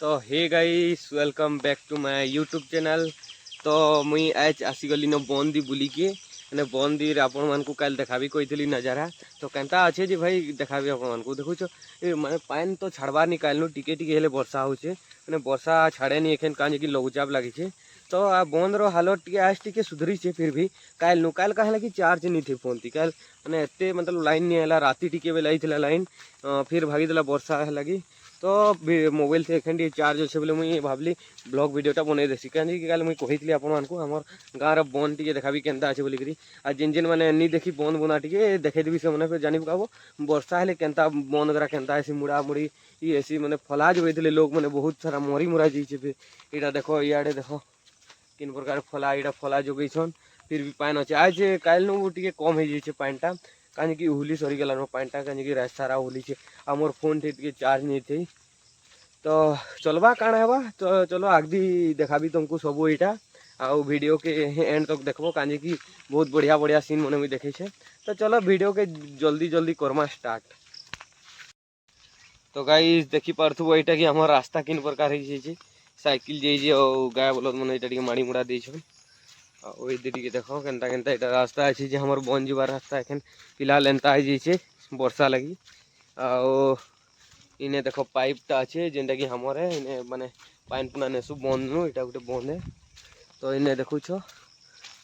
तो hey guys welcome back to my YouTube channel. तो मुई आज आसीगली न बंदी बुलिकी मैंने बंदी आपण मानकु काल देखाबी कही नजारा। तो केनता अच्छे जी भाई देखाबी आपण मानकु देखुछ माने पानी तो छाड़बार नहीं कालनु टिके टिके हेले वर्षा होचे मैंने वर्षा छाड़े नहीं एखन काजे कि लघुचाप लगी तो आ बंद रो हालत टी आज टी सुधरी छे फिर भी काल नु काल कहे कि चार्ज नहीं थे फोन थी काल मैंने एते मतलब लाइन नहीं है राति टिके बेला लाइन फिर भागीदेला वर्षा लगी तो मोबाइल से एखन चार्ज अच्छे बोले मुझे भावली ब्लॉग वीडियोटा बनई देसी कहीं कल मुझे कही आपको आम गाँव बन टी देखाबी केनता अच्छे बोलिकी आ जिन जिन मैंने नहीं देखी बंद बुना टी देखेदेवी से मैंने फिर जानी पाब वर्षा हेले केनता बंद करा केनता ऐसी मुड़ा मुड़ी ये ऐसी मैंने फला जो होते लोग मैंने बहुत सारा मरी मुरा जाइए फिर यहाँ देख इे देख किन प्रकार फला यहाँ फला जोगैछन फिर भी पान अच्छे आज काल टे कम हो जाइए पानटा कहीं कि उहुली सरीगलान पानटा कहीं रात सारा उहुली आ मोर फोन थे चार्ज नहीं थी तो चलवा काण हेबा तो चलो आगदी देखाबी तुमको सब यहाँ आउ वीडियो के एंड तक देखबो कहीं कि बहुत बढ़िया बढ़िया सीन मैंने मुझे देखे तो चलो वीडियो के जल्दी जल्दी करमा स्टार्ट। तो गाइस देखी पार्थुब यहाँ कि आम रास्ता किन प्रकार हो साइकिल जाइए और गाय बलद मैंने यहाँ माड़ी मुड़ा देछन टी देख केनता केनता यहाँ रास्ता अच्छे जे हमार बन जीवार रास्ता एखन फिलहाल एंता हो जाइए वर्षा लगी आ इने देख पाइपटा अच्छे जेनटा कि हमर है इने माने पाइन पुना नेसु बंद नु इटा गोटे बंद है तो इने देखुछ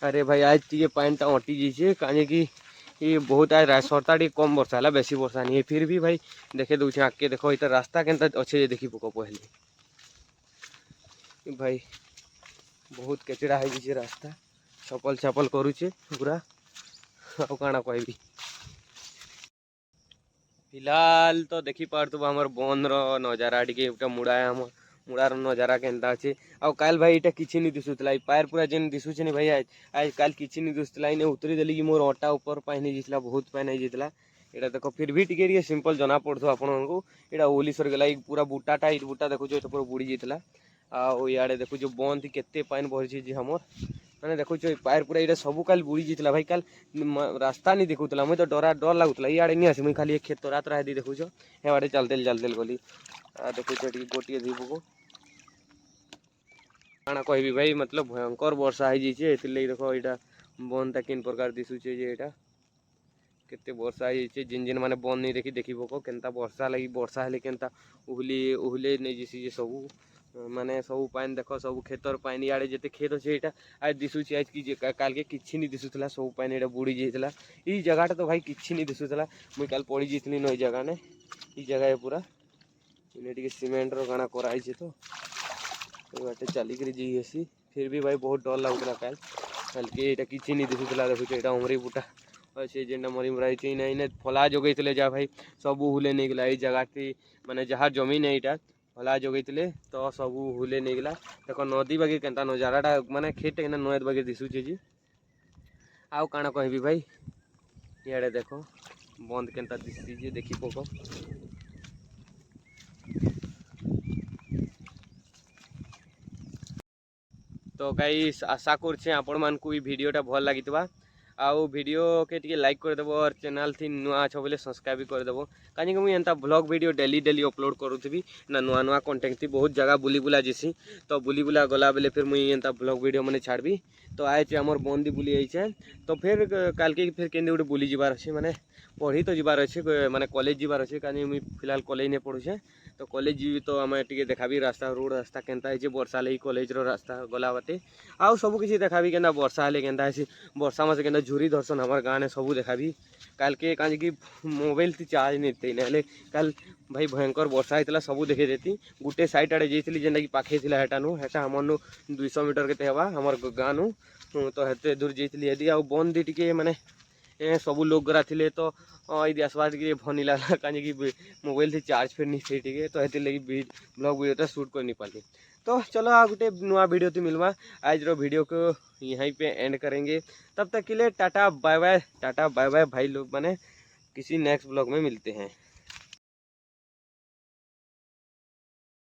अरे भाई आज टी पाइनटा अटी जाइए कहीं कि ये बहुत आज सरता टी कम वर्षा है बेसी वर्षा नहीं है फिर भी भाई देखे दूचे आगे देख इतना रास्ता केनता अच्छे देखी पक पहले भाई बहुत केचड़ा हो जाइए रास्ता छपल छपल करुचे पूरा आउ काଣା कहबी फिलहाल तो देखी पार्थुब आमर बन नजारा टी मुड़ा आम मुड़ार नजारा केनता अच्छे आउ काल भाई यहाँ किसी नहीं दिशुला पैर पूरा जेन दिशुचे नहीं भाई आज आज काल किसी नहीं दिशुला इन उतरी देली कि मोर अटा ऊपर पानी जाइए बहुत पानी जाइए यहाँ देख फिर भी टे सिंपल जना पड़ो आपको यहाँ ओली सरगला पूरा बुटाटा ये बुटा देखो पूरा बुड़ी जाता आड़े देखो जो बंद थी केते पानी भरी हमर मैंने देखो पैर पूरा ये सब काल बुड़ी जाता भाई काल रास्ता नहीं देखुला मुझे तो डर लगुला इे नहीं आसी मुझे खाली खेत तोरा तोरा दी देखुच हे बाटे चलते चलते गली देखो गोटे दीपको काଣା कहबी भाई मतलब भयंकर वर्षा हो जाइए देख यहाँ बनता किन प्रकार दिशुचे यहाँ केते वर्षा हो जिन जिन मैंने बन नहीं देखी देखी पक केनता वर्षा लगी वर्षा हेले केनता उहुली उहुले नहीं जैसी सब माने सब पानी देख सब खेतर पानी आड़े जिते खेत अच्छे यहाँ आज दिशुचे आज कि काल के किसी नहीं दिशुला सब पानी यहाँ बुड़ी जाइए ये जगह तो भाई किसी नहीं दिशुला मुझे काल पड़ी जाइली नई जगह ने ये जगह है पूरा इन्हें टे सीमेंटर गाना कराई तो बाटे चलिक जाइए फिर भी भाई बहुत डर लगुला काल काल के यहाँ किसी नहीं दिशुला देखुच यहाँ अमरी बुटा अच्छे जेनटा मरी मुराई इन्हें फला जोगई जा भाई सब हुले नहीं गला ये जगह थी माने जहाँ जमीन है यहाँ फला जोगई तो सब हुले नहीं गला देख नदी बागे केनता नजाराटा माने खेत के नद बागे दिशुचे जी आउ काଣା कहबी भाई इे देख बंद केनता दिशुचे देखी पक तो गाइस आशा करछे आपण मानकु ई वीडियोटा भल लागितबा आउ वीडियो के टी लाइक करदेव और चैनल थी नुआ अच्छ बोले सब्सक्राइब करदेव कहीं मुझे एंता blog video daily daily upload करूथी ना नुआ नुआ कंटेंट थी बहुत जगह बुली बुला जैसी तो बुली बुला गला बेले फिर मुझे एंता ब्लॉग वीडियो मैंने छाड़बी तो आज आमर बंदी बुली जाइए तो फिर काल के फिर केंदे गोटे बुली जीवार अच्छे माने पढ़ी तो जीवार अच्छे माने कॉलेज जीवार अच्छे कहीं मुझे फिलहाल कॉलेज नहीं पढ़ुचे तो कॉलेज जीवी तो आम टे देखाबी रास्ता रोड रास्ता केनता है वर्षा लगी कॉलेज रास्ता गला बाटे आउ सब किसी देखाबी केनता वर्षा हेले केनता है वर्षा मासे केनता झुरी धरसन हमार गाँव ने सब देखाबी काल के कहीं कि मोबाइल थी चार्ज नहीं थे ना काल भाई भयंकर वर्षा होता सब देखे देती गोटे साइड आड़े जाइली जेनटा कि पाखे थी हेटा हेटा हमर 200 मीटर के हेबा हमर गाँव तो हेते दूर जाइली यदि आउ बंद टी माने सब लोग गरा थे तो ये आसवा टे भनी लगा कहीं कि मोबाइल थी चार्ज फिर नहीं थे टे तो ये लगी ब्लॉग वीडियो शूट कर नहीं पाली तो चलो आ गोटे नुआ वीडियो तो मिलवा आज रो वीडियो को यहीं पे एंड करेंगे तब तक के लिए टाटा बाय बाय भाई लोग माने किसी नेक्स्ट ब्लॉग में मिलते हैं।